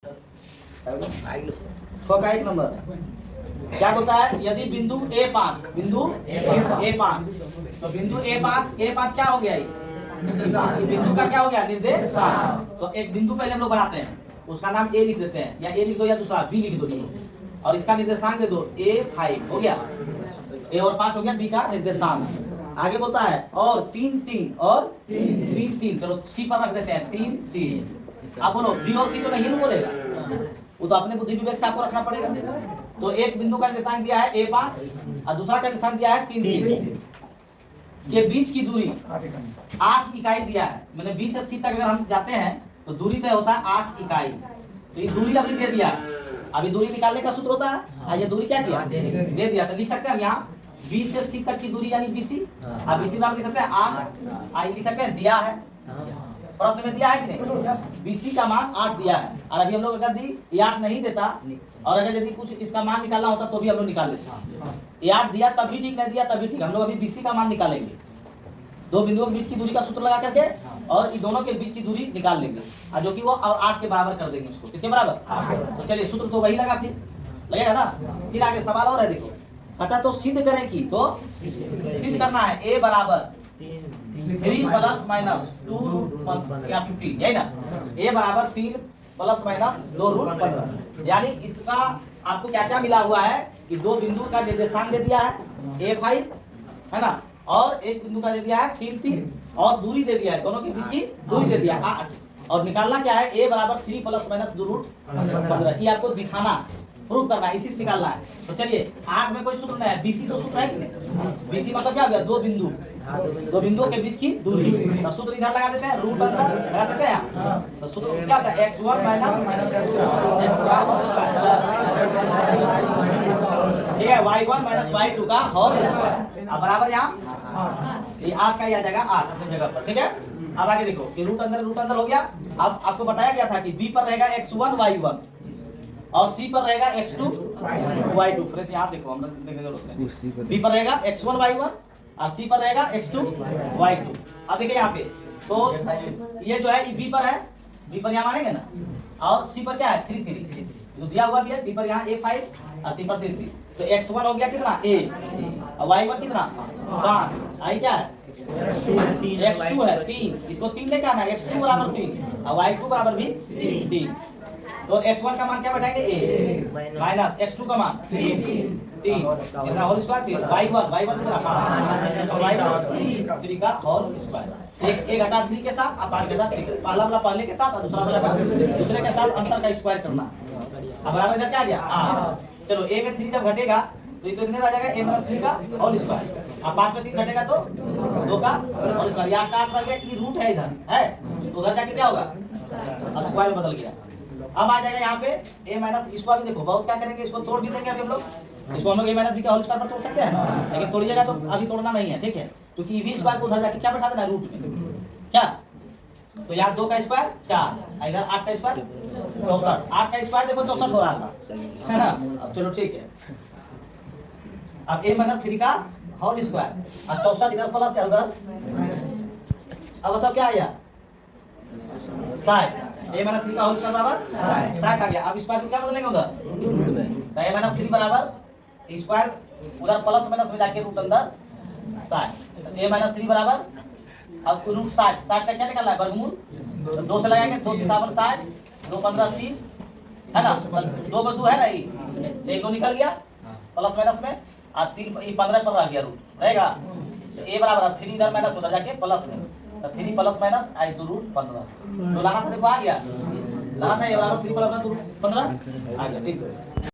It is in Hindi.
6 का 1 नंबर क्या बोलता है? यदि बिंदु A5 तो बिंदु A5 क्या हो गया? बिंदु का क्या हो गया? निर्देशांक। तो एक बिंदु पहले हम लोग बनाते हैं, उसका नाम A लिख देते हैं, या A लिख दो या दूसरा B लिख दो, और इसका निर्देशांक दे दो A5 हो गया, A और 5 हो गया B का निर्देशांक। आगे बोलता है और 3 और 3 चलो C पर रख देते हैं 3। आप बोलो B और C तो नहीं बोलेगा, वो तो अपने बुद्धि विवेक से आपको रखना पड़ेगा। तो एक बिंदु का निर्देशांक दिया है A5 और दूसरा का निर्देशांक दिया है 3 के बीच की दूरी 8 इकाई दिया है। मैंने B से C तक अगर हम जाते हैं तो दूरी तय होता है 8 इकाई। तो ये दूरी अभी दे दिया है, अभी दूरी निकालने का सूत्र होता है, ये दूरी क्या किया? दे दिया। तो लिख सकते हैं हम यहाँ B से C तक की दूरी यानी BC, अब BC बराबर लिख सकते हैं 8, आई लिख सकते हैं दिया है, प्रश्न में दिया है कि नहीं? BC का मान 8 दिया है, और अभी हम लोग अगर दी 8 नहीं देता और अगर यदि कुछ इसका मान निकालना होता तो भी हम लोग निकाल लेते। 8 दिया तब भी ठीक, नहीं दिया तब भी ठीक। हम लोग अभी BC का मान निकालेंगे, दो बिंदुओं के बीच की दूरी का सूत्र लगा करके और इन दोनों के बीच की दूरी निकाल लेंगे, जो कि वो और 8 के बराबर कर देंगे उसको। किसके बराबर? तो चलिए सूत्र तो वही लगा, फिर लगेगा ना। फिर आगे सवाल और है, देखो पता तो सिद्ध करें की, तो सिद्ध करना है A बराबर 3 प्लस माइनस 2 या 50, यही ना? A बराबर 3 प्लस माइनस 2√15। यानी इसका आपको क्या क्या मिला हुआ है कि दो बिंदु का निर्देशांक दे दिया है A5 है ना, और एक बिंदु का दे दिया है 3 और दूरी दे दिया है, दोनों के बीच की दूरी दे दिया 8, और निकालना क्या है? A बराबर 3 प्लस माइनस 2√15। ये आपको दिखाना, प्रूव करना है, इसी से निकालना है। तो चलिए 8 में कोई सूत्र नहीं है, BC तो सूत्र है कि नहीं? BC मतलब क्या हो गया? दो बिंदुओं के बीच की दूरी। तो सूत्र इधर लगा देते हैं, रूट अंदर लगा सकते हैं। तो सूत्र क्या होता है? x1 माइनस ठीक है, y1 माइनस y2 का होल स्क्वायर। अब बराबर यहाँ ये 8 का ही आ जाएगा 8 अपनी जगह पर, ठीक है। अब आगे देखो कि रूट अंदर हो गया। अब आपको बताया गया था कि B पर रहेगा x1 y1 और C पर रहेगा x2 y2। फ्रेंड्स यहाँ देखो, हम लोग B पर रहेगा x1 y1 और C पर रहेगा x2 y2। अब देखिए यहाँ पे, तो ये जो है B पर है, B पर यहाँ मानेंगे ना, और C पर क्या है? 3 जो दिया हुआ भी है। B पर यहाँ A5 और C पर 3। तो x1 हो गया कितना? A, और y1 कितना? 5। आई क्या है? x2 है 3, इसको 3 लेके आना है, x2 बराबर 3 और y2 बराबर भी 3। तो x1 का मान क्या बैठाएंगे? A माइनस x2 का मान 3 कितना होल स्क्वायर, फिर y1 कितना? 5 3 का होल स्क्वायर। एक घटा 3 के साथ और 5 घटा 3, पहला वाला पहले के साथ और दूसरा वाला दूसरे के साथ अंतर का स्क्वायर करना। अब बराबर इधर क्या आ गया? चलो A में 3 जब घटेगा तो ये तो इतने आ जाएगा A माइनस 3 का होल स्क्वायर, अब 5 में 3 घटेगा तो 2 का होल स्क्वायर। यहाँ 8 रह गया कि रूट है इधर है, तो उधर जाके क्या होगा? स्क्वायर बदल गया। अब आ जाएगा यहाँ पे A माइनस, इसको अभी देखो बहुत क्या करेंगे, इसको तोड़ भी देंगे अभी हम लोग। इसको हम लोग A माइनस B का होल स्क्वायर पर तोड़ सकते हैं, लेकिन तोड़िएगा तो अभी तोड़ना नहीं है, ठीक है, क्योंकि B स्क्वायर को उधर जाके क्या बैठा देना? रूट में क्या? तो यहाँ 2 का स्क्वायर 4, इधर 8 का स्क्वायर 64। 8 का स्क्वायर देखो 64 हो रहा था, है ना? अब चलो ठीक है, अब A माइनस 3 का होल स्क्वायर और 64 इधर प्लस है उधर। अब बताओ क्या आया? 60। A माइनस 3 का होल स्क्वायर बराबर 60 आ गया। अब स्क्वायर को क्या बदलेंगे उधर? तो A माइनस 3 बराबर स्क्वायर उधर प्लस माइनस में जाके रूट अंदर 60। A माइनस 3 बराबर अब रूट 60 का क्या निकालना है? वर्गमूल। तो 2 से लगाएंगे, 2 3 60, 2 15 30 है ना, 2 2 है ना, ये 1 2 निकल गया प्लस माइनस में, और 3 15 पर रह गया रूट रहेगा। तो A बराबर 3 इधर माइनस उधर जाके प्लस में, तो 3 प्लस माइनस आई तो रूट 15। तो लाना था, देखो आ गया, लाना था A बराबर 3 प्लस 15 आ गया, ठीक है।